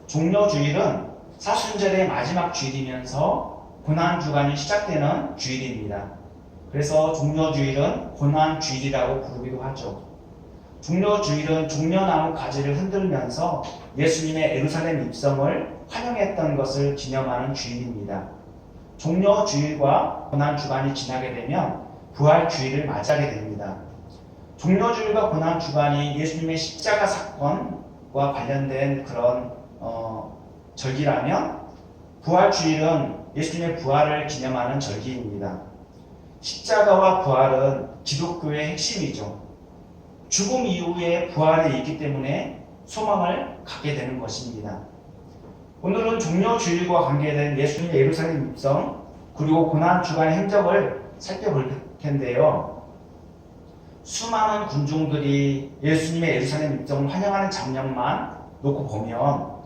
종려주일은 사순절의 마지막 주일이면서 고난주간이 시작되는 주일입니다. 그래서 종려주일은 고난주일이라고 부르기도 하죠. 종려주일은 종려나무 가지를 흔들면서 예수님의 예루살렘 입성을 환영했던 것을 기념하는 주일입니다. 종려주일과 고난주간이 지나게 되면 부활주일을 맞이하게 됩니다. 종려주일과 고난주간이 예수님의 십자가 사건과 관련된 그런 절기라면 부활주일은 예수님의 부활을 기념하는 절기입니다. 십자가와 부활은 기독교의 핵심이죠. 죽음 이후에 부활이 있기 때문에 소망을 갖게 되는 것입니다. 오늘은 종려주일과 관계된 예수님의 예루살렘 입성 그리고 고난주간의 행적을 살펴볼 텐데요. 수많은 군중들이 예수님의 예루살렘 입성을 환영하는 장면만 놓고 보면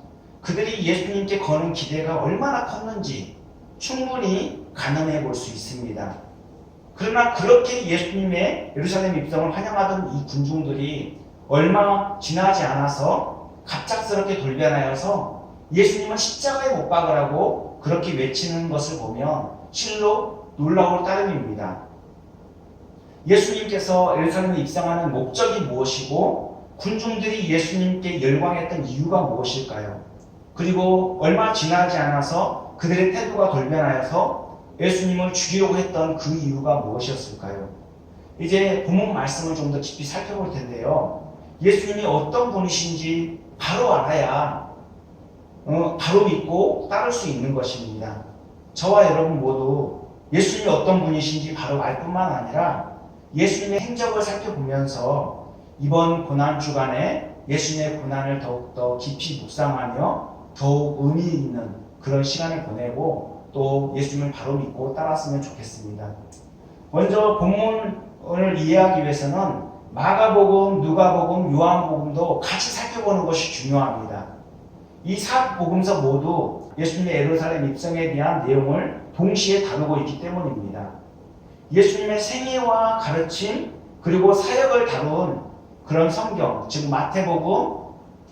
그들이 예수님께 거는 기대가 얼마나 컸는지 충분히 가늠해 볼 수 있습니다. 그러나 그렇게 예수님의 예루살렘 입성을 환영하던 이 군중들이 얼마 지나지 않아서 갑작스럽게 돌변하여서 예수님은 십자가에 못 박으라고 그렇게 외치는 것을 보면 실로 놀라울 따름입니다. 예수님께서 예루살렘에 입성하는 목적이 무엇이고 군중들이 예수님께 열광했던 이유가 무엇일까요? 그리고 얼마 지나지 않아서 그들의 태도가 돌변하여서 예수님을 죽이려고 했던 그 이유가 무엇이었을까요? 이제 본문 말씀을 좀 더 깊이 살펴볼 텐데요. 예수님이 어떤 분이신지 바로 알아야 바로 믿고 따를 수 있는 것입니다. 저와 여러분 모두 예수님이 어떤 분이신지 바로 알 뿐만 아니라 예수님의 행적을 살펴보면서 이번 고난주간에 예수님의 고난을 더욱더 깊이 묵상하며 더욱 의미 있는 그런 시간을 보내고 또 예수님을 바로 믿고 따랐으면 좋겠습니다. 먼저 본문을 이해하기 위해서는 마가복음, 누가복음, 요한복음도 같이 살펴보는 것이 중요합니다. 이 사복음서 모두 예수님의 예루살렘 입성에 대한 내용을 동시에 다루고 있기 때문입니다. 예수님의 생애와 가르침 그리고 사역을 다룬 그런 성경, 즉 마태복음,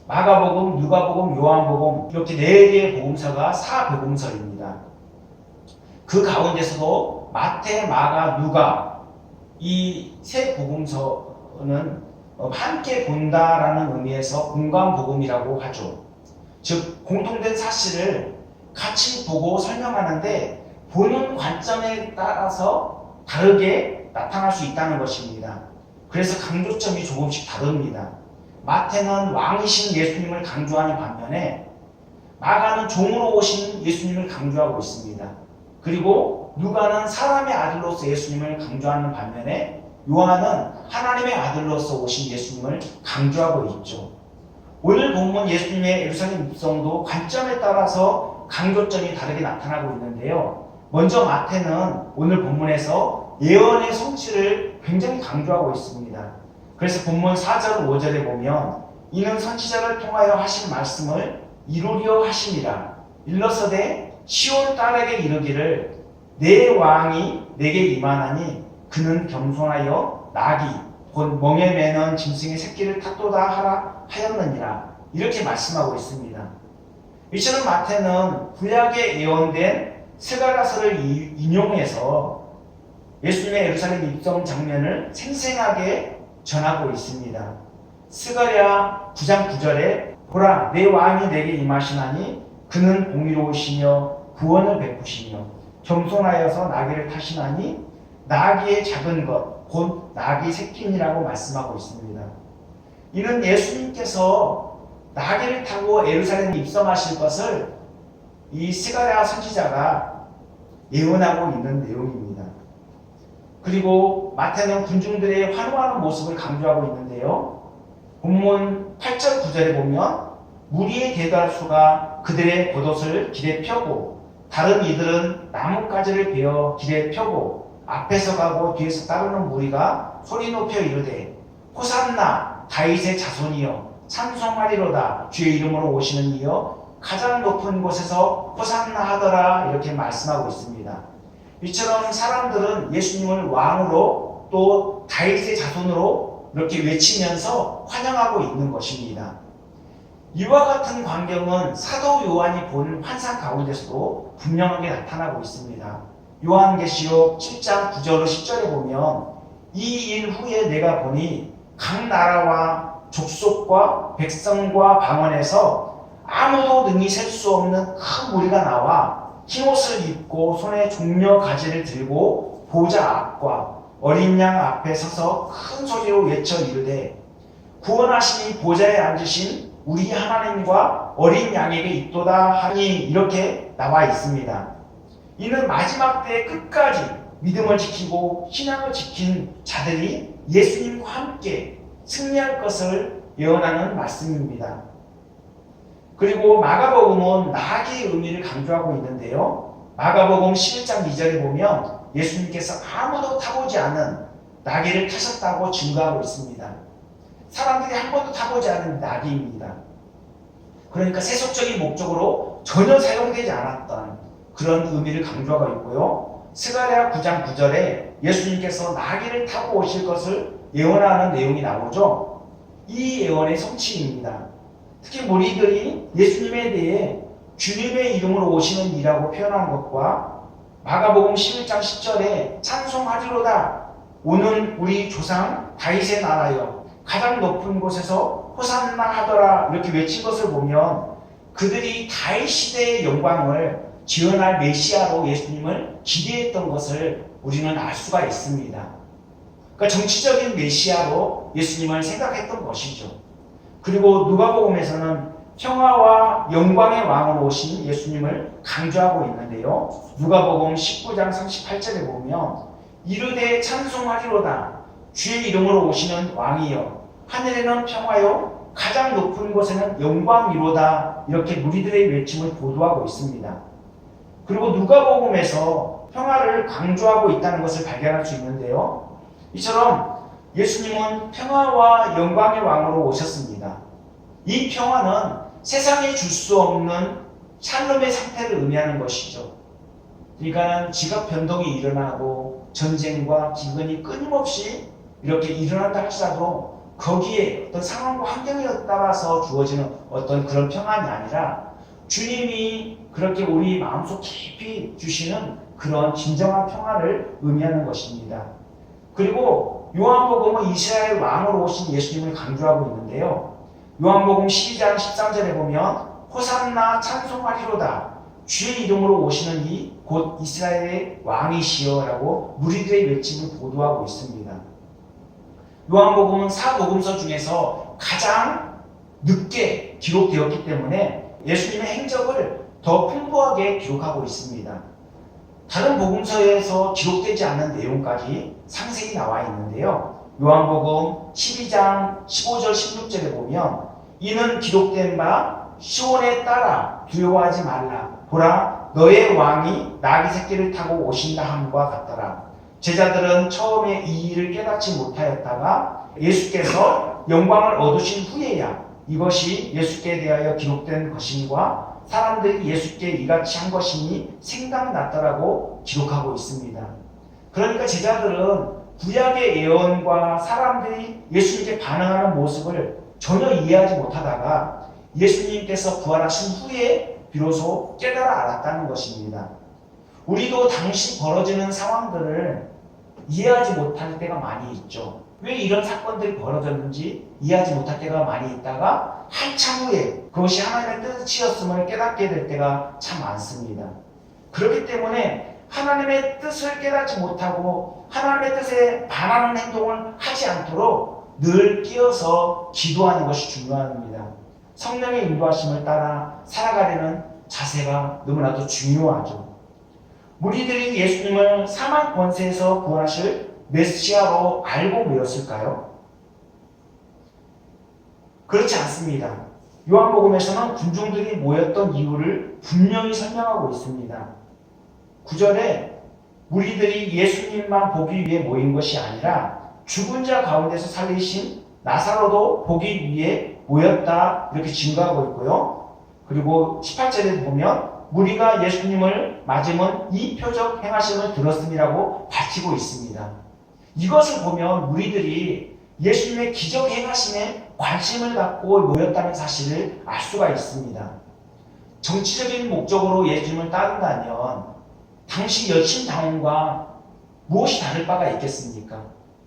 마가복음, 누가복음, 요한복음 이렇게 4개의 복음서가 사복음서입니다. 그 가운데서도 마태, 마가, 누가 이 세 복음서는 함께 본다라는 의미에서 공감복음이라고 하죠. 즉 공통된 사실을 같이 보고 설명하는데 보는 관점에 따라서 다르게 나타날 수 있다는 것입니다. 그래서 강조점이 조금씩 다릅니다. 마태는 왕이신 예수님을 강조하는 반면에 마가는 종으로 오신 예수님을 강조하고 있습니다. 그리고 누가는 사람의 아들로서 예수님을 강조하는 반면에 요한은 하나님의 아들로서 오신 예수님을 강조하고 있죠. 오늘 본문 예수님의 예루살렘 입성도 관점에 따라서 강조점이 다르게 나타나고 있는데요. 먼저 마태는 오늘 본문에서 예언의 성취를 굉장히 강조하고 있습니다. 그래서 본문 4절 5절에 보면 이는 선지자를 통하여 하신 말씀을 이루려 하심이라. 일러서되 시온 딸에게 이르기를 내 왕이 내게 임하나니 그는 겸손하여 나귀 곧 멍에 매는 짐승의 새끼를 탔도다 하라 하였느니라. 이렇게 말씀하고 있습니다. 이처럼 마태는 구약에 예언된 스가랴서를 인용해서 예수님의 예루살렘 입성 장면을 생생하게 전하고 있습니다. 스가랴 9장 9절에 보라 내 왕이 내게 임하시나니 그는 공의로우시며 구원을 베푸시며 겸손하여서 나귀를 타시나니 나귀의 작은 것 곧 나귀 새끼니라고 말씀하고 있습니다. 이는 예수님께서 나귀를 타고 예루살렘에 입성하실 것을 이 스가랴 선지자가 예언하고 있는 내용입니다. 그리고 마태는 군중들의 환호하는 모습을 강조하고 있는데요. 본문 8절 9절에 보면 무리의 대다수가 그들의 겉옷을 길에 펴고 다른 이들은 나뭇가지를 베어 길에 펴고 앞에서 가고 뒤에서 따르는 무리가 소리 높여 이르되 호산나 다윗의 자손이여 찬송하리로다 주의 이름으로 오시는 이여 가장 높은 곳에서 호산나 하더라 이렇게 말씀하고 있습니다. 이처럼 사람들은 예수님을 왕으로 또 다윗의 자손으로 이렇게 외치면서 환영하고 있는 것입니다. 이와 같은 광경은 사도 요한이 본 환상 가운데서도 분명하게 나타나고 있습니다. 요한계시록 7장 9절 10절에 보면 이 일 후에 내가 보니 각 나라와 족속과 백성과 방언에서 아무도 능히 셀 수 없는 큰 무리가 나와 흰옷을 입고 손에 종려 가지를 들고 보좌 앞과 어린 양 앞에 서서 큰 소리로 외쳐 이르되 구원하시니 보좌에 앉으신 우리 하나님과 어린 양에게 있도다 하니 이렇게 나와 있습니다. 이는 마지막 때 끝까지 믿음을 지키고 신앙을 지킨 자들이 예수님과 함께 승리할 것을 예언하는 말씀입니다. 그리고 마가복음은 나귀의 의미를 강조하고 있는데요. 마가복음 11장 2절에 보면 예수님께서 아무도 타보지 않은 나귀를 타셨다고 증거하고 있습니다. 사람들이 한 번도 타보지 않은 나귀입니다. 그러니까 세속적인 목적으로 전혀 사용되지 않았던 그런 의미를 강조하고 있고요. 스가랴 9장 9절에 예수님께서 나귀를 타고 오실 것을 예언하는 내용이 나오죠. 이 예언의 성취입니다. 특히 무리들이 예수님에 대해 주님의 이름으로 오시는 이라고 표현한 것과 마가복음 11장 10절에 찬송하리로다 오는 우리 조상 다윗의 나라여 가장 높은 곳에서 호산나 하더라 이렇게 외친 것을 보면 그들이 다윗 시대의 영광을 지어날 메시아로 예수님을 기대했던 것을 우리는 알 수가 있습니다. 그러니까 정치적인 메시아로 예수님을 생각했던 것이죠. 그리고 누가복음에서는 평화와 영광의 왕으로 오신 예수님을 강조하고 있는데요. 누가복음 19장 38절에 보면 이르되 찬송하리로다 주의 이름으로 오시는 왕이여 하늘에는 평화요 가장 높은 곳에는 영광이로다 이렇게 무리들의 외침을 보도하고 있습니다. 그리고 누가복음에서 평화를 강조하고 있다는 것을 발견할 수 있는데요. 이처럼 예수님은 평화와 영광의 왕으로 오셨습니다. 이 평화는 세상이 줄 수 없는 샬롬의 상태를 의미하는 것이죠. 그러니까 지각 변동이 일어나고 전쟁과 기근이 끊임없이 이렇게 일어난다 할지라도 거기에 어떤 상황과 환경에 따라서 주어지는 어떤 그런 평안이 아니라 주님이 그렇게 우리 마음속 깊이 주시는 그런 진정한 평화를 의미하는 것입니다. 그리고 요한복음은 이스라엘 왕으로 오신 예수님을 강조하고 있는데요. 요한복음 12장 13절에 보면 호산나 찬송하리로다 주의 이름으로 오시는 이 곧 이스라엘의 왕이시여 라고 무리들의 외침을 보도하고 있습니다. 요한복음은 사복음서 중에서 가장 늦게 기록되었기 때문에 예수님의 행적을 더 풍부하게 기록하고 있습니다. 다른 복음서에서 기록되지 않는 내용까지 상세히 나와 있는데요. 요한복음 12장 15절 16절에 보면 이는 기록된 바 시온에 따라 두려워하지 말라 보라 너의 왕이 나귀 새끼를 타고 오신다 함과 같더라. 제자들은 처음에 이 일을 깨닫지 못하였다가 예수께서 영광을 얻으신 후에야 이것이 예수께 대하여 기록된 것임과 사람들이 예수께 이같이 한 것이니 생각났더라고 기록하고 있습니다. 그러니까 제자들은 구약의 예언과 사람들이 예수님께 반응하는 모습을 전혀 이해하지 못하다가 예수님께서 부활하신 후에 비로소 깨달아 알았다는 것입니다. 우리도 당시 벌어지는 상황들을 이해하지 못할 때가 많이 있죠. 왜 이런 사건들이 벌어졌는지 이해하지 못할 때가 많이 있다가 한참 후에 그것이 하나님의 뜻이었음을 깨닫게 될 때가 참 많습니다. 그렇기 때문에 하나님의 뜻을 깨닫지 못하고 하나님의 뜻에 반하는 행동을 하지 않도록 늘 끼어서 기도하는 것이 중요합니다. 성령의 인도하심을 따라 살아가려는 자세가 너무나도 중요하죠. 무리들이 예수님을 사망 권세에서 구원하실 메시아로 알고 모였을까요? 그렇지 않습니다. 요한복음에서는 군중들이 모였던 이유를 분명히 설명하고 있습니다. 9절에 무리들이 예수님만 보기 위해 모인 것이 아니라 죽은 자 가운데서 살리신 나사로도 보기 위해 모였다 이렇게 증거하고 있고요. 그리고 18절에 보면 무리가 예수님을 맞으면 이 표적 행하심을 들었음이라고 밝히고 있습니다. 이것을 보면 무리들이 예수님의 기적 행하심에 관심을 갖고 모였다는 사실을 알 수가 있습니다. 정치적인 목적으로 예수님을 따른다면 당시 여친 당원과 무엇이 다를 바가 있겠습니까?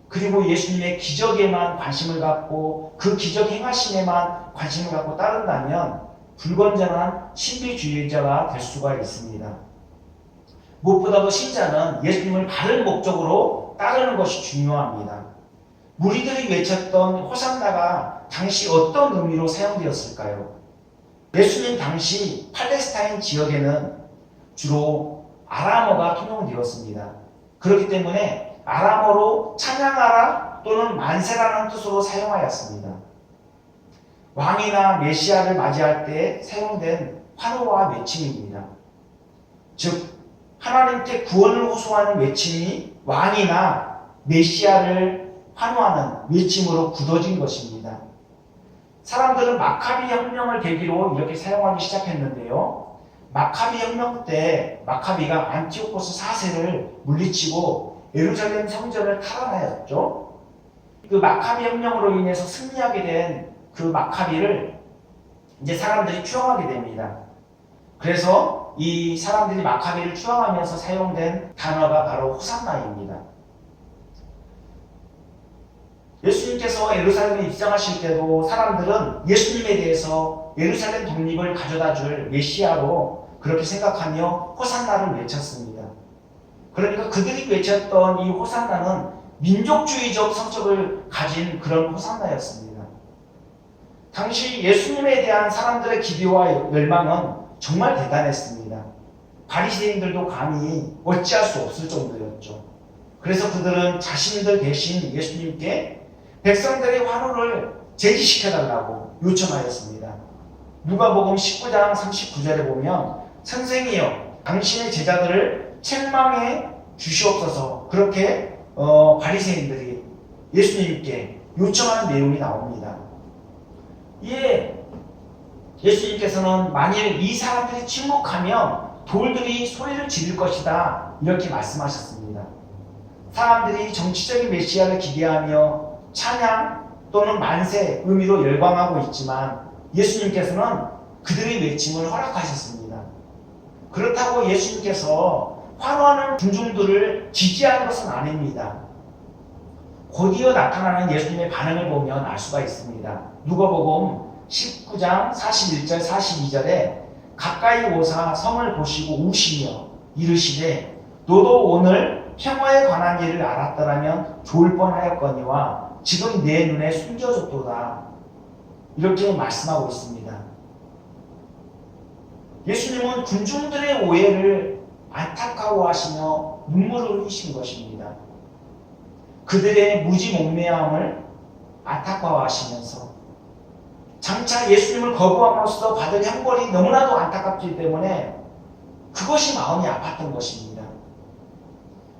그리고 예수님의 기적에만 관심을 갖고 그 기적 행하심에만 관심을 갖고 따른다면 불건전한 신비주의자가 될 수가 있습니다. 무엇보다도 신자는 예수님을 바른 목적으로 따르는 것이 중요합니다. 무리들이 외쳤던 호산나가 당시 어떤 의미로 사용되었을까요? 예수님 당시 팔레스타인 지역에는 주로 아람어가 통용되었습니다. 그렇기 때문에 아람어로 찬양하라 또는 만세라는 뜻으로 사용하였습니다. 왕이나 메시아를 맞이할 때 사용된 환호와 외침입니다. 즉 하나님께 구원을 호소하는 외침이 왕이나 메시아를 환호하는 외침으로 굳어진 것입니다. 사람들은 마카비 혁명을 계기로 이렇게 사용하기 시작했는데요. 마카비 혁명 때 마카비가 안티오코스 4세를 물리치고 예루살렘 성전을 탈환하였죠. 그 마카비 혁명으로 인해서 승리하게 된 그 마카비를 이제 사람들이 추앙하게 됩니다. 그래서 이 사람들이 마카비를 추앙하면서 사용된 단어가 바로 호산나입니다. 예수님께서 예루살렘에 입성하실 때도 사람들은 예수님에 대해서 예루살렘 독립을 가져다 줄 메시아로 그렇게 생각하며 호산나를 외쳤습니다. 그러니까 그들이 외쳤던 이 호산나는 민족주의적 성격을 가진 그런 호산나였습니다. 당시 예수님에 대한 사람들의 기대와 열망은 정말 대단했습니다. 바리새인들도 감히 어찌할 수 없을 정도였죠. 그래서 그들은 자신들 대신 예수님께 백성들의 환호를 제지시켜달라고 요청하였습니다. 누가복음 19장 39절에 보면 선생이여 당신의 제자들을 책망해 주시옵소서 그렇게 바리새인들이 예수님께 요청하는 내용이 나옵니다. 이에 예수님께서는 만일 이 사람들이 침묵하면 돌들이 소리를 지를 것이다 이렇게 말씀하셨습니다. 사람들이 정치적인 메시아를 기대하며 찬양 또는 만세 의미로 열광하고 있지만 예수님께서는 그들의 외침을 허락하셨습니다. 그렇다고 예수님께서 환호하는 군중들을 지지하는 것은 아닙니다. 곧이어 나타나는 예수님의 반응을 보면 알 수가 있습니다. 누가복음 19장 41절 42절에 가까이 오사 성을 보시고 우시며 이르시되 너도 오늘 평화에 관한 일을 알았더라면 좋을 뻔하였거니와 지금 내 눈에 숨겨졌도다 이렇게 말씀하고 있습니다. 예수님은 군중들의 오해를 안타까워하시며 눈물을 흘리신 것입니다. 그들의 무지몽매함을 안타까워하시면서 장차 예수님을 거부함으로써 받을 형벌이 너무나도 안타깝기 때문에 그것이 마음이 아팠던 것입니다.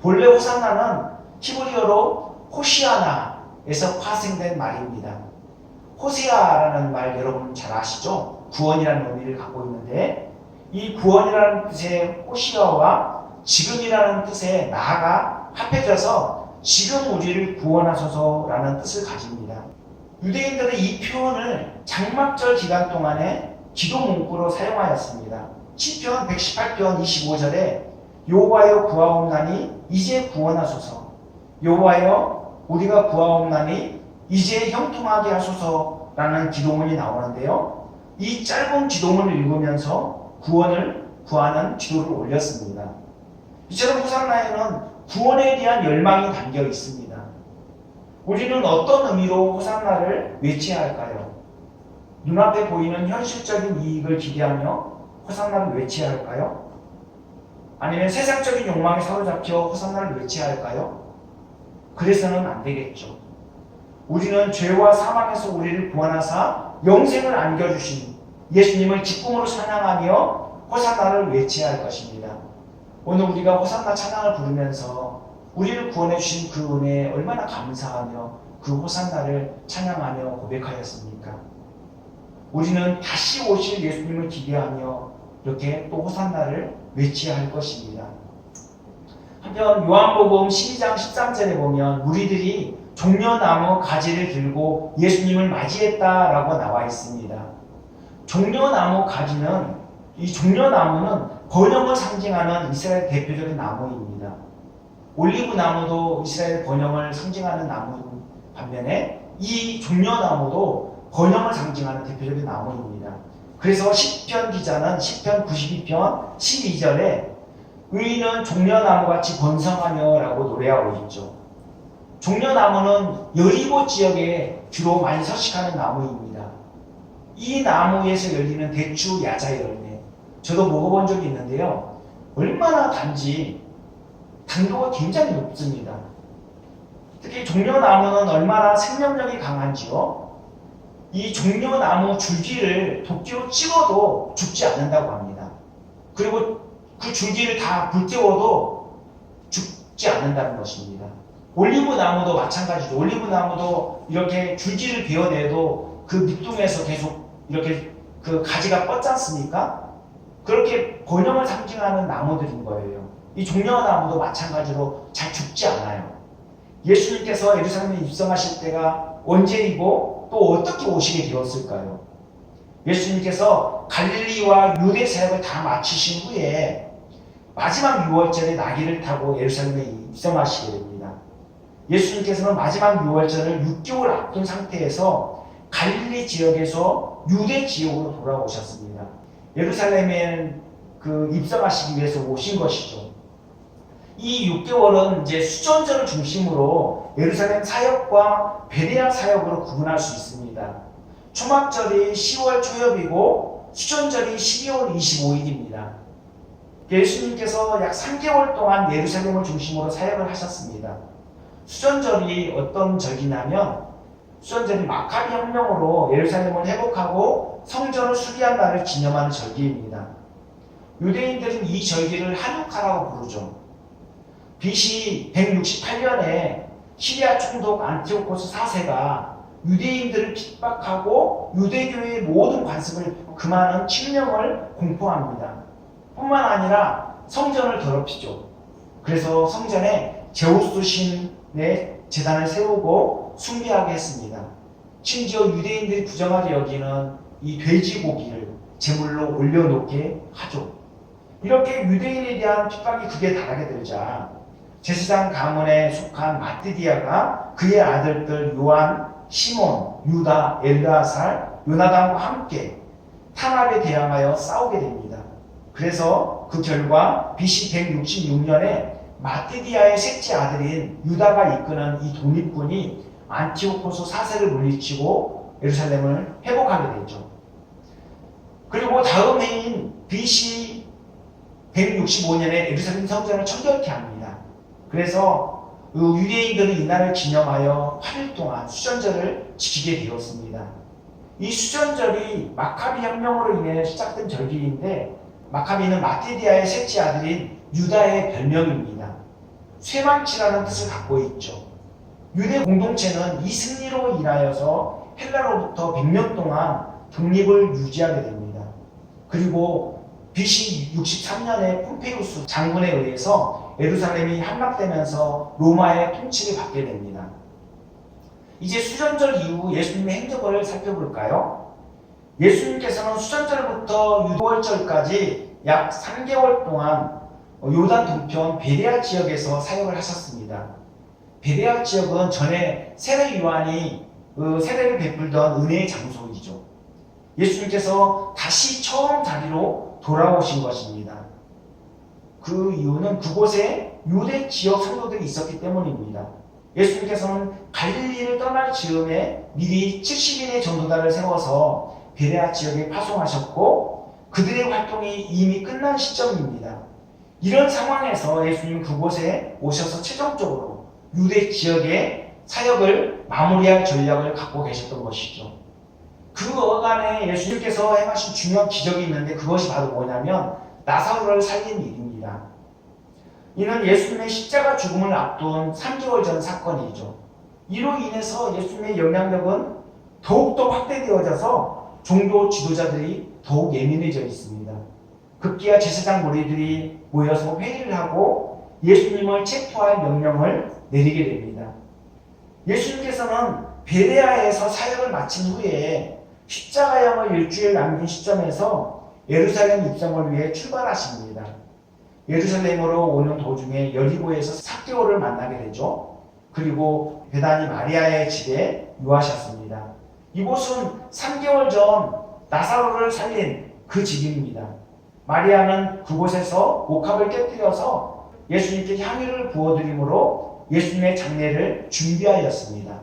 본래 호산나는 히브리어로 호시아나에서 파생된 말입니다. 호세아라는 말 여러분 잘 아시죠? 구원이라는 의미를 갖고 있는데 이 구원이라는 뜻의 호시아와 지금이라는 뜻의 나가 합해져서 지금 우리를 구원하소서라는 뜻을 가집니다. 유대인들은 이 표현을 장막절 기간 동안에 기도 문구로 사용하였습니다. 시편 118편 25절에 여호와여 구하옵나니 이제 구원하소서 여호와여 우리가 구하옵나니 이제 형통하게 하소서라는 기도문이 나오는데요. 이 짧은 기도문을 읽으면서 구원을 구하는 기도를 올렸습니다. 이처럼 호산나에는 구원에 대한 열망이 담겨 있습니다. 우리는 어떤 의미로 호산나를 외쳐야 할까요? 눈앞에 보이는 현실적인 이익을 기대하며 호산나를 외쳐야 할까요? 아니면 세상적인 욕망에 사로잡혀 호산나를 외쳐야 할까요? 그래서는 안 되겠죠. 우리는 죄와 사망에서 우리를 구원하사 영생을 안겨주신 예수님을 기쁨으로 찬양하며 호산나를 외쳐야 할 것입니다. 오늘 우리가 호산나 찬양을 부르면서 우리를 구원해 주신 그 은혜에 얼마나 감사하며 그 호산나를 찬양하며 고백하였습니까? 우리는 다시 오실 예수님을 기대하며 이렇게 또 호산나를 외쳐야 할 것입니다. 한편 요한복음 12장 13절에 보면 무리들이 종려나무 가지를 들고 예수님을 맞이했다라고 나와 있습니다. 종려나무 가지는, 이 종려나무는 번영을 상징하는 이스라엘 대표적인 나무입니다. 올리브 나무도 이스라엘 번영을 상징하는 나무 반면에 이 종려나무도 번영을 상징하는 대표적인 나무입니다. 그래서 시편 기자는 시편 92편 12절에 의인은 종려나무같이 번성하며 라고 노래하고 있죠. 종려나무는 여리고 지역에 주로 많이 서식하는 나무입니다. 이 나무에서 열리는 대추 야자 열매, 저도 먹어본 적이 있는데요. 얼마나 단지 당도가 굉장히 높습니다. 특히 종려나무는 얼마나 생명력이 강한지요. 이 종려나무 줄기를 도끼로 찍어도 죽지 않는다고 합니다. 그리고 그 줄기를 다 불태워도 죽지 않는다는 것입니다. 올리브 나무도 마찬가지죠. 올리브 나무도 이렇게 줄기를 베어내도 그 밑둥에서 계속 이렇게 그 가지가 뻗지 않습니까? 그렇게 번영을 상징하는 나무들인 거예요. 이 종려나무도 마찬가지로 잘 죽지 않아요. 예수님께서 예루살렘에 입성하실 때가 언제이고 또 어떻게 오시게 되었을까요? 예수님께서 갈릴리와 유대 사역을 다 마치신 후에 마지막 6월절에 나귀를 타고 예루살렘에 입성하시게 됩니다. 예수님께서는 마지막 6월절을 6개월 앞둔 상태에서 갈릴리 지역에서 유대 지역으로 돌아오셨습니다. 예루살렘에 입성하시기 위해서 오신 것이죠. 이 6개월은 이제 수전절을 중심으로 예루살렘 사역과 베레아 사역으로 구분할 수 있습니다. 초막절이 10월 초엽이고 수전절이 12월 25일입니다. 예수님께서 약 3개월 동안 예루살렘을 중심으로 사역을 하셨습니다. 수전절이 어떤 절기냐면 수전절이 마카비 혁명으로 예루살렘을 회복하고 성전을 수리한 날을 기념하는 절기입니다. 유대인들은 이 절기를 하누카라고 부르죠. BC 168년에 시리아 총독 안티오코스 4세가 유대인들을 핍박하고 유대교의 모든 관습을 금하는 칙령을 공포합니다. 뿐만 아니라 성전을 더럽히죠. 그래서 성전에 제우스 신의 제단을 세우고 숭배하게 했습니다. 심지어 유대인들이 부정하게 여기는 이 돼지고기를 제물로 올려놓게 하죠. 이렇게 유대인에 대한 핍박이 극에 달하게 되자 제사장 가문에 속한 마띠디아가 그의 아들들 요한, 시몬, 유다, 엘르아살, 요나단과 함께 탄압에 대항하여 싸우게 됩니다. 그래서 그 결과 BC 166년에 마띠디아의 셋째 아들인 유다가 이끄는 이 독립군이 안티오코스 4세를 물리치고 예루살렘을 회복하게 되죠. 그리고 다음 해인 BC 165년에 예루살렘 성전을 청결케 합니다. 그래서 유대인들은 이날을 기념하여 8일 동안 수전절을 지키게 되었습니다. 이 수전절이 마카비 혁명으로 인해 시작된 절기인데 마카비는 마띠디아의 셋째 아들인 유다의 별명입니다. 쇠망치라는 뜻을 갖고 있죠. 유대 공동체는 이 승리로 인하여서 헬라로부터 100년 동안 독립을 유지하게 됩니다. 그리고 BC 63년에 폼페이우스 장군에 의해서 예루살렘이 함락되면서 로마의 통치를 받게 됩니다. 이제 수전절 이후 예수님의 행적을 살펴볼까요? 예수님께서는 수전절부터 유월절까지 약 3개월 동안 요단 동편 베레아 지역에서 사역을 하셨습니다. 베레아 지역은 전에 세례 요한이 세례를 베풀던 은혜의 장소이죠. 예수님께서 다시 처음 자리로 돌아오신 것입니다. 그 이유는 그곳에 유대 지역 성도들이 있었기 때문입니다. 예수님께서는 갈릴리를 떠날 즈음에 미리 70인의 전도단을 세워서 베레아 지역에 파송하셨고 그들의 활동이 이미 끝난 시점입니다. 이런 상황에서 예수님은 그곳에 오셔서 최종적으로 유대 지역의 사역을 마무리할 전략을 갖고 계셨던 것이죠. 그 어간에 예수님께서 행하신 중요한 기적이 있는데 그것이 바로 뭐냐면 나사로를 살린 일입니다. 이는 예수님의 십자가 죽음을 앞둔 3개월 전 사건이죠. 이로 인해서 예수님의 영향력은 더욱더 확대되어져서 종교 지도자들이 더욱 예민해져 있습니다. 급기야 제사장 무리들이 모여서 회의를 하고 예수님을 체포할 명령을 내리게 됩니다. 예수님께서는 베레아에서 사역을 마친 후에 십자가형을 일주일 남긴 시점에서 예루살렘 입성을 위해 출발하십니다. 예루살렘으로 오는 도중에 여리고에서 삭개오를 만나게 되죠. 그리고 베다니 마리아의 집에 유하셨습니다. 이곳은 3개월 전 나사로를 살린 그 집입니다. 마리아는 그곳에서 옥합을 깨뜨려서 예수님께 향유를 부어드림으로 예수님의 장례를 준비하였습니다.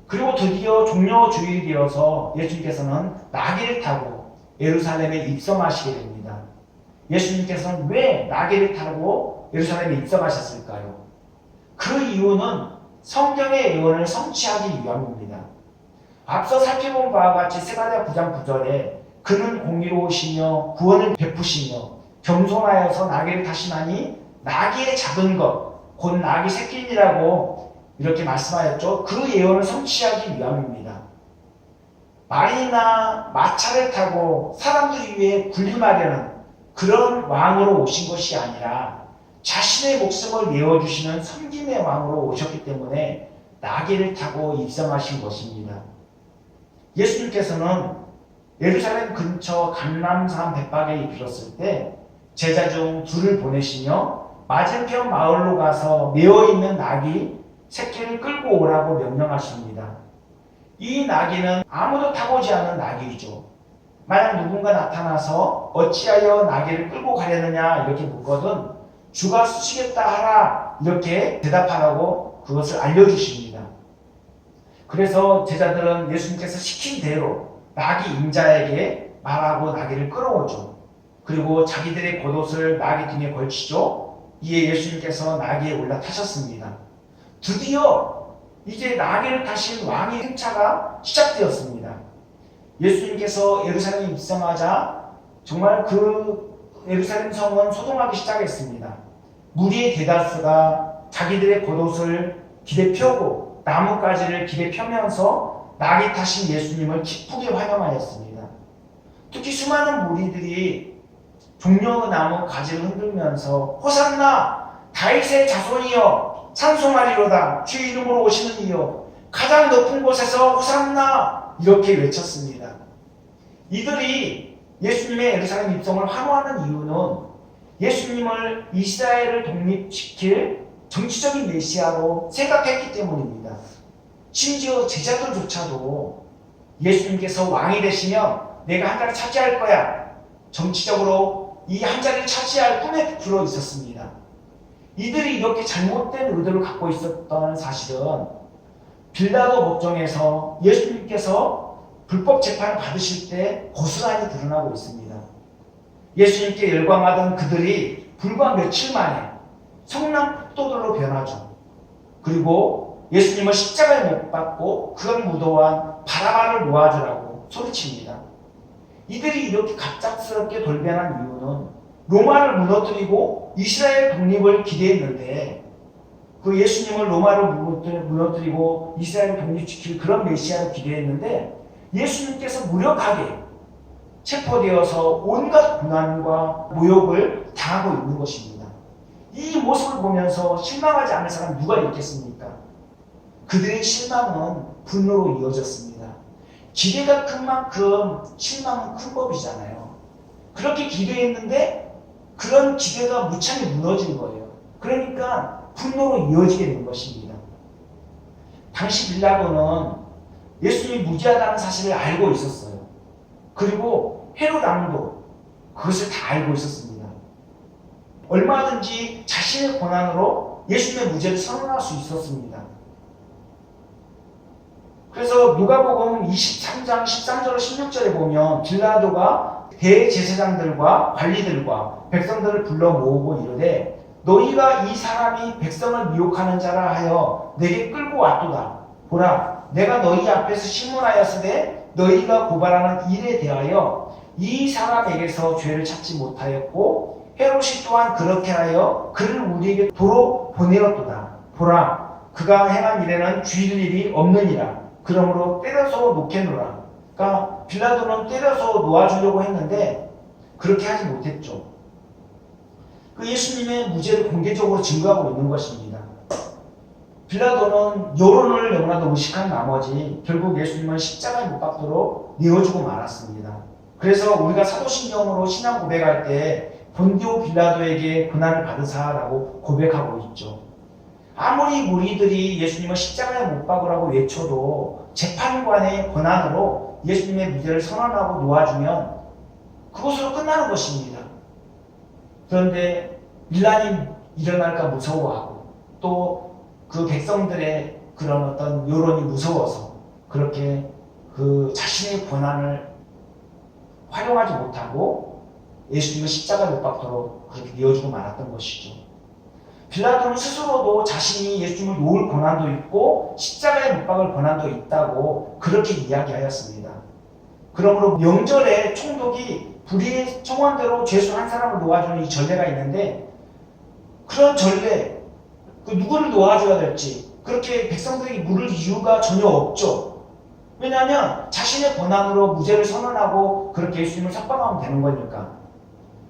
그리고 드디어 종려 주일이 되어서 예수님께서는 나귀를 타고 예루살렘에 입성하시게 됩니다. 예수님께서는 왜 나귀를 타고 예루살렘에 입성하셨을까요? 그 이유는 성경의 예언을 성취하기 위함입니다. 앞서 살펴본 바와 같이 스가랴 9장 9절에 그는 공의로우시며 구원을 베푸시며 겸손하여서 나귀를 타시나니 나귀의 작은 것, 곧 나귀 새끼니라고 이렇게 말씀하였죠. 그 예언을 성취하기 위함입니다. 말이나 마차를 타고 사람들 위해 군림하려는 그런 왕으로 오신 것이 아니라 자신의 목숨을 내어주시는 섬김의 왕으로 오셨기 때문에 나귀를 타고 입성하신 것입니다. 예수님께서는 예루살렘 근처 감람산 백박에 이르렀을 때 제자 중 둘을 보내시며 맞은편 마을로 가서 메어있는 나귀 새끼를 끌고 오라고 명령하십니다. 이 나귀는 아무도 타보지 않은 나귀이죠. 만약 누군가 나타나서 어찌하여 나귀를 끌고 가려느냐 이렇게 묻거든 주가 쓰시겠다 하라 이렇게 대답하라고 그것을 알려주십니다. 그래서 제자들은 예수님께서 시킨 대로 나귀 임자에게 말하고 나귀를 끌어오죠. 그리고 자기들의 겉옷을 나귀 등에 걸치죠. 이에 예수님께서 나귀에 올라타셨습니다. 드디어 이제 나귀를 타신 왕의 행차가 시작되었습니다. 예수님께서 예루살렘에 입성하자 정말 그 예루살렘 성은 소동하기 시작했습니다. 무리의 대다수가 자기들의 겉옷을 길에 펴고 나뭇가지를 길에 펴면서 나귀 타신 예수님을 기쁘게 환영하였습니다. 특히 수많은 무리들이 종려나무 가지를 흔들면서 호산나 다윗의 자손이여 찬송하리로다 주의 이름으로 오시는 이여 가장 높은 곳에서 호산나 이렇게 외쳤습니다. 이들이 예수님의 예루살렘 입성을 환호하는 이유는 예수님을 이스라엘을 독립시킬 정치적인 메시아로 생각했기 때문입니다. 심지어 제자들조차도 예수님께서 왕이 되시면 내가 한 자리 차지할 거야. 정치적으로 이 한 자리를 차지할 꿈에 부풀어 있었습니다. 이들이 이렇게 잘못된 의도를 갖고 있었던 사실은 빌라도 법정에서 예수님께서 불법 재판을 받으실 때 고스란히 드러나고 있습니다. 예수님께 열광하던 그들이 불과 며칠 만에 성난 폭도들로 변하죠. 그리고 예수님을 십자가에 못 박고 그걸 무도한 바라바를 놓아주라고 소리칩니다. 이들이 이렇게 갑작스럽게 돌변한 이유는 로마를 무너뜨리고 이스라엘 독립을 기대했는데 그 예수님을 로마로 무너뜨리고 이스라엘을 독립시킬 그런 메시아를 기대했는데 예수님께서 무력하게 체포되어서 온갖 고난과 모욕을 당하고 있는 것입니다. 이 모습을 보면서 실망하지 않을 사람 누가 있겠습니까? 그들의 실망은 분노로 이어졌습니다. 기대가 큰 만큼 실망은 큰 법이잖아요. 그렇게 기대했는데 그런 기대가 무참히 무너진 거예요. 그러니까 분노로 이어지게 된 것입니다. 당시 빌라도는 예수님이 무지하다는 사실을 알고 있었어요. 그리고 헤롯 왕도 그것을 다 알고 있었습니다. 얼마든지 자신의 권한으로 예수님의 무죄를 선언할 수 있었습니다. 그래서 누가복음 23장 13절 16절에 보면 빌라도가 대제사장들과 관리들과 백성들을 불러 모으고 이르되 너희가 이 사람이 백성을 미혹하는 자라 하여 내게 끌고 왔도다. 보라 내가 너희 앞에서 신문하였으되 너희가 고발하는 일에 대하여 이 사람에게서 죄를 찾지 못하였고 헤롯이 또한 그렇게 하여 그를 우리에게 도로 보내었도다. 보라 그가 행한 일에는 주일 일이 없느니라. 그러므로 때려서 놓겠노라. 그러니까 빌라도는 때려서 놓아주려고 했는데 그렇게 하지 못했죠. 그 예수님의 무죄를 공개적으로 증거하고 있는 것입니다. 빌라도는 여론을 너무나도 의식한 나머지 결국 예수님을 십자가에 못 박도록 내어주고 말았습니다. 그래서 우리가 사도신경으로 신앙 고백할 때 본디오 빌라도에게 고난을 받으사라고 고백하고 있죠. 아무리 무리들이 예수님을 십자가에 못 박으라고 외쳐도 재판관의 권한으로 예수님의 무죄를 선언하고 놓아주면 그것으로 끝나는 것입니다. 그런데 밀란이 일어날까 무서워하고 또 그 백성들의 그런 어떤 여론이 무서워서 그렇게 그 자신의 권한을 활용하지 못하고 예수님을 십자가에 못 박도록 그렇게 내어주고 말았던 것이죠. 빌라도는 스스로도 자신이 예수님을 놓을 권한도 있고 십자가에 못 박을 권한도 있다고 그렇게 이야기하였습니다. 그러므로 명절에 총독이 불의의 청원대로 죄수 한 사람을 놓아주는 이 전례가 있는데 그런 전례, 그 누구를 놓아줘야 될지 그렇게 백성들이 물을 이유가 전혀 없죠. 왜냐하면 자신의 권한으로 무죄를 선언하고 그렇게 예수님을 석방하면 되는 거니까.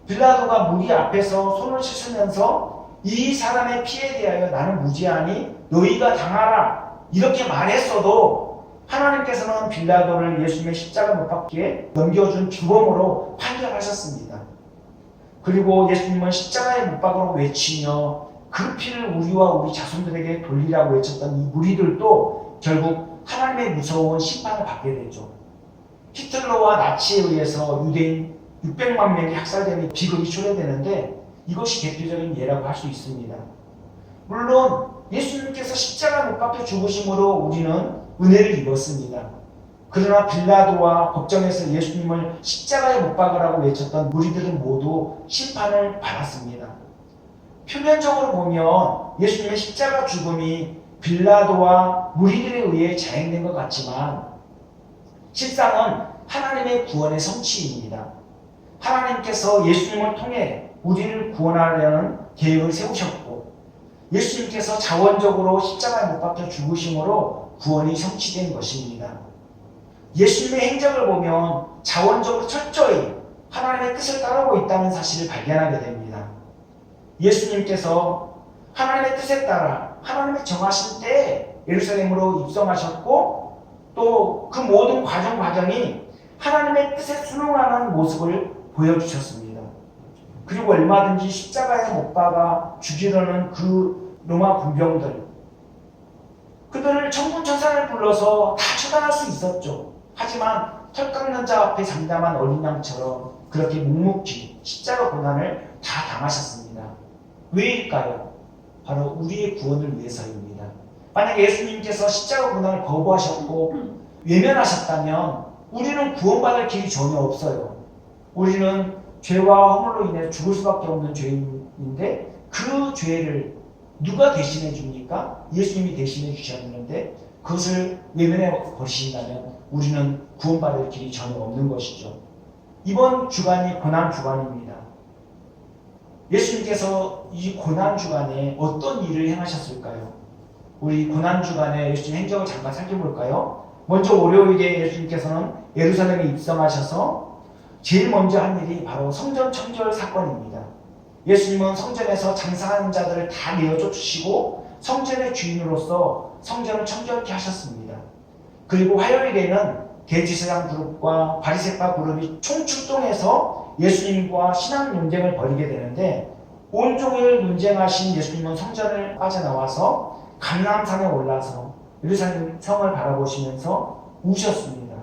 빌라도가 무리 앞에서 손을 씻으면서 이 사람의 피에 대하여 나는 무죄하니 너희가 당하라 이렇게 말했어도 하나님께서는 빌라도를 예수님의 십자가 못 박기에 넘겨준 주범으로 판결하셨습니다. 그리고 예수님은 십자가에 못 박으라고 외치며 그 피를 우리와 우리 자손들에게 돌리라고 외쳤던 이 무리들도 결국 하나님의 무서운 심판을 받게 되죠. 히틀러와 나치에 의해서 유대인 600만 명이 학살되는 비극이 초래되는데 이것이 대표적인 예라고 할 수 있습니다. 물론 예수님께서 십자가 못 박혀 죽으심으로 우리는 은혜를 입었습니다. 그러나 빌라도와 법정에서 예수님을 십자가에 못 박으라고 외쳤던 무리들은 모두 심판을 받았습니다. 표면적으로 보면 예수님의 십자가 죽음이 빌라도와 무리들에 의해 자행된 것 같지만 실상은 하나님의 구원의 성취입니다. 하나님께서 예수님을 통해 우리를 구원하려는 계획을 세우셨고 예수님께서 자원적으로 십자가에 못 박혀 죽으심으로 구원이 성취된 것입니다. 예수님의 행적을 보면 자원적으로 철저히 하나님의 뜻을 따르고 있다는 사실을 발견하게 됩니다. 예수님께서 하나님의 뜻에 따라 하나님의 정하신 때에 예루살렘으로 입성하셨고 또 그 모든 과정이 하나님의 뜻에 순응하는 모습을 보여주셨습니다. 그리고 얼마든지 십자가에 못 박아 죽이려는 그 로마 군병들 그들을 천군천사를 불러서 다 처단할 수 있었죠. 하지만 털 깎는 자 앞에 잠잠한 어린 양처럼 그렇게 묵묵히 십자가 고난을 다 당하셨습니다. 왜일까요? 바로 우리의 구원을 위해서입니다. 만약에 예수님께서 십자가 고난을 거부하셨고 외면하셨다면 우리는 구원받을 길이 전혀 없어요. 우리는 죄와 허물로 인해 죽을 수밖에 없는 죄인인데 그 죄를 누가 대신해 줍니까? 예수님이 대신해 주셨는데 그것을 외면해 버리신다면 우리는 구원받을 길이 전혀 없는 것이죠. 이번 주간이 고난 주간입니다. 예수님께서 이 고난 주간에 어떤 일을 행하셨을까요? 우리 고난 주간에 예수님 행적을 잠깐 살펴볼까요? 먼저 월요일에 예수님께서는 예루살렘에 입성하셔서 제일 먼저 한 일이 바로 성전 청결 사건입니다. 예수님은 성전에서 장사하는 자들을 다 내어 쫓으시고 성전의 주인으로서 성전을 청결케 하셨습니다. 그리고 화요일에는 대제사장 그룹과 바리새파 그룹이 총출동해서 예수님과 신앙 논쟁을 벌이게 되는데 온종일 논쟁하신 예수님은 성전을 빠져나와서 감람산에 올라서 예루살렘 성을 바라보시면서 우셨습니다.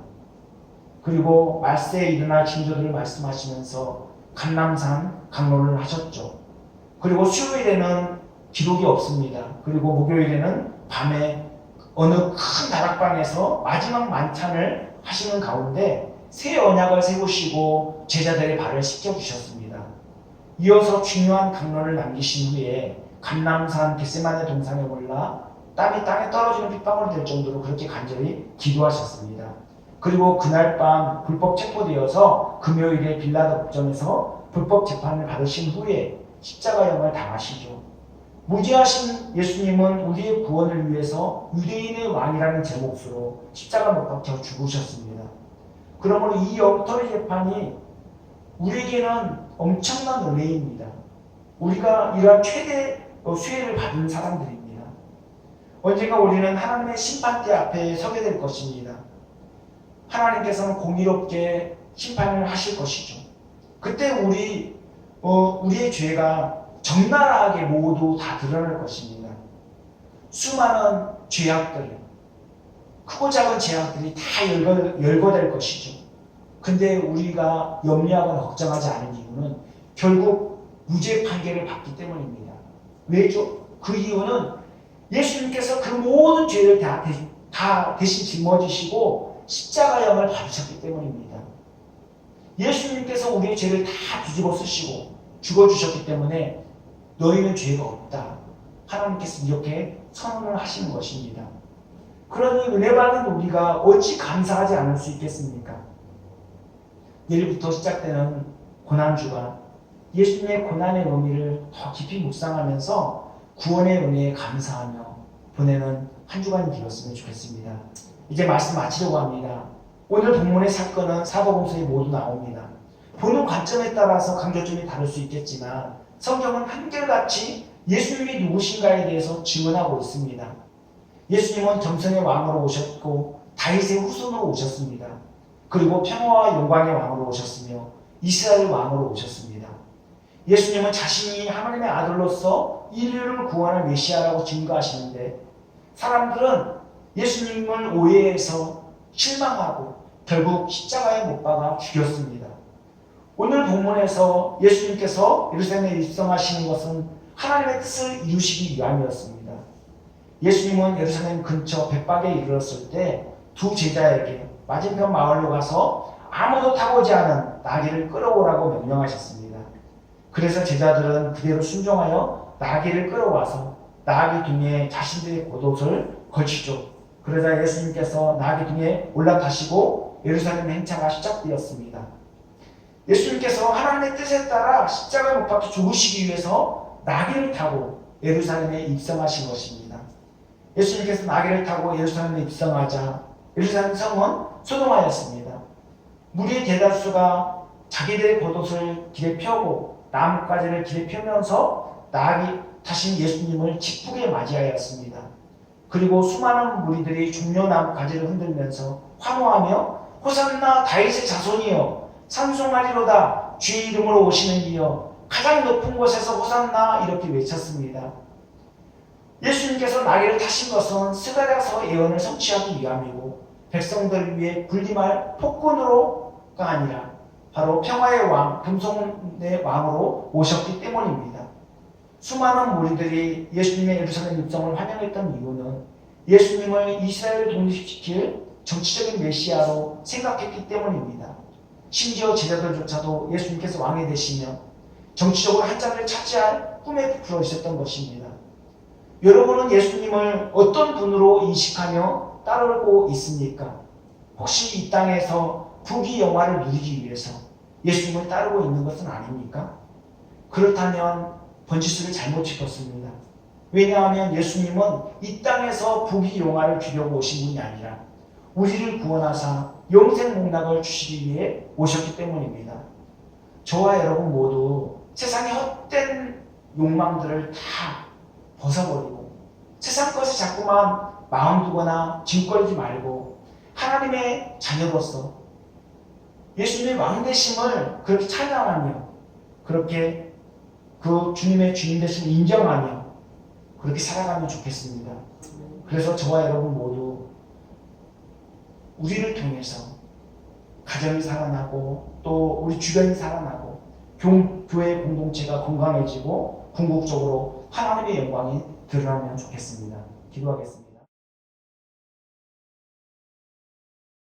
그리고 말세에 일어날 징조들을 말씀하시면서 감람산 강론을 하셨죠. 그리고 수요일에는 기록이 없습니다. 그리고 목요일에는 밤에 어느 큰 다락방에서 마지막 만찬을 하시는 가운데 새 언약을 세우시고 제자들의 발을 씻겨주셨습니다. 이어서 중요한 강론을 남기신 후에 감람산 겟세마네 동산에 올라 땀이 땅에 떨어지는 빗방울이 될 정도로 그렇게 간절히 기도하셨습니다. 그리고 그날 밤 불법 체포되어서 금요일에 빌라도 법정에서 불법 재판을 받으신 후에 십자가형을 당하시죠. 무죄하신 예수님은 우리의 구원을 위해서 유대인의 왕이라는 제목으로 십자가 못 박혀 죽으셨습니다. 그러므로 이 영토리 재판이 우리에게는 엄청난 은혜입니다. 우리가 이러한 최대 수혜를 받은 사람들입니다. 언젠가 우리는 하나님의 심판대 앞에 서게 될 것입니다. 하나님께서는 공의롭게 심판을 하실 것이죠. 그때 우리의 죄가 적나라하게 모두 다 드러날 것입니다. 수많은 죄악들, 크고 작은 죄악들이 다 열거될 것이죠. 근데 우리가 염려하거나 걱정하지 않은 이유는 결국 무죄 판결을 받기 때문입니다. 왜죠? 그 이유는 예수님께서 그 모든 죄를 다 대신 짊어지시고 십자가형을 받으셨기 때문입니다. 예수님께서 우리의 죄를 다 뒤집어 쓰시고 죽어주셨기 때문에 너희는 죄가 없다. 하나님께서 이렇게 선언을 하시는 것입니다. 그러니 은혜 받은 우리가 어찌 감사하지 않을 수 있겠습니까? 내일부터 시작되는 고난주가 예수님의 고난의 의미를 더 깊이 묵상하면서 구원의 은혜에 감사하며 보내는 한 주간이 되었으면 좋겠습니다. 이제 말씀 마치려고 합니다. 오늘 본문의 사건은 사도행전에 모두 나옵니다. 보는 관점에 따라서 강조점이 다를 수 있겠지만 성경은 한결같이 예수님이 누구신가에 대해서 증언하고 있습니다. 예수님은 점성의 왕으로 오셨고 다윗의 후손으로 오셨습니다. 그리고 평화와 영광의 왕으로 오셨으며 이스라엘 왕으로 오셨습니다. 예수님은 자신이 하나님의 아들로서 인류를 구원할 메시아라고 증거하시는데 사람들은 예수님을 오해해서 실망하고 결국 십자가에 못 박아 죽였습니다. 오늘 본문에서 예수님께서 예루살렘에 입성하시는 것은 하나님의 뜻을 이루시기 위함이었습니다. 예수님은 예루살렘 근처 벳박에 이르렀을 때 두 제자에게 맞은편 마을로 가서 아무도 타보지 않은 나귀를 끌어오라고 명령하셨습니다. 그래서 제자들은 그대로 순종하여 나귀를 끌어와서 나귀 등에 자신들의 겉옷을 걸치죠. 그러자 예수님께서 나귀 등에 올라타시고 예루살렘 행차가 시작되었습니다. 예수님께서 하나님의 뜻에 따라 십자가에 못 박혀 죽으시기 위해서 나귀를 타고 예루살렘에 입성하신 것입니다. 예수님께서 나귀를 타고 예루살렘에 입성하자 예루살렘 성은 소동하였습니다. 무리의 대다수가 자기들의 겉옷을 길에 펴고 나뭇가지를 길에 펴면서 나귀 타신 예수님을 기쁘게 맞이하였습니다. 그리고 수많은 무리들이 종려나무 가지를 흔들면서 환호하며 호산나 다윗의 자손이여 찬송하리로다 주의 이름으로 오시는 이여 가장 높은 곳에서 호산나 이렇게 외쳤습니다. 예수님께서 나귀를 타신 것은 스가랴서 예언을 성취하기 위함이고 백성들을 위해 군림할 폭군으로가 아니라 바로 평화의 왕, 금송의 왕으로 오셨기 때문입니다. 수많은 무리들이 예수님의 예루살렘 입성을 환영했던 이유는 예수님을 이스라엘을 독립시킬 정치적인 메시아로 생각했기 때문입니다. 심지어 제자들조차도 예수님께서 왕이 되시며 정치적으로 한 자리를 차지할 꿈에 부풀어 있었던 것입니다. 여러분은 예수님을 어떤 분으로 인식하며 따르고 있습니까? 혹시 이 땅에서 부귀영화를 누리기 위해서 예수님을 따르고 있는 것은 아닙니까? 그렇다면 번지수를 잘못 짚었습니다. 왜냐하면 예수님은 이 땅에서 부귀영화를 주려고 오신 분이 아니라 우리를 구원하사 영생복락을 주시기 위해 오셨기 때문입니다. 저와 여러분 모두 세상의 헛된 욕망들을 다 벗어버리고 세상 것에 자꾸만 마음 두거나 짐거리지 말고 하나님의 자녀로서 예수님의 왕되심을 그렇게 찬양하며 그렇게 그 주님의 주님 되심을 인정하며 그렇게 살아가면 좋겠습니다. 그래서 저와 여러분 모두 우리를 통해서 가정이 살아나고 또 우리 주변이 살아나고 교회 공동체가 건강해지고 궁극적으로 하나님의 영광이 드러나면 좋겠습니다. 기도하겠습니다.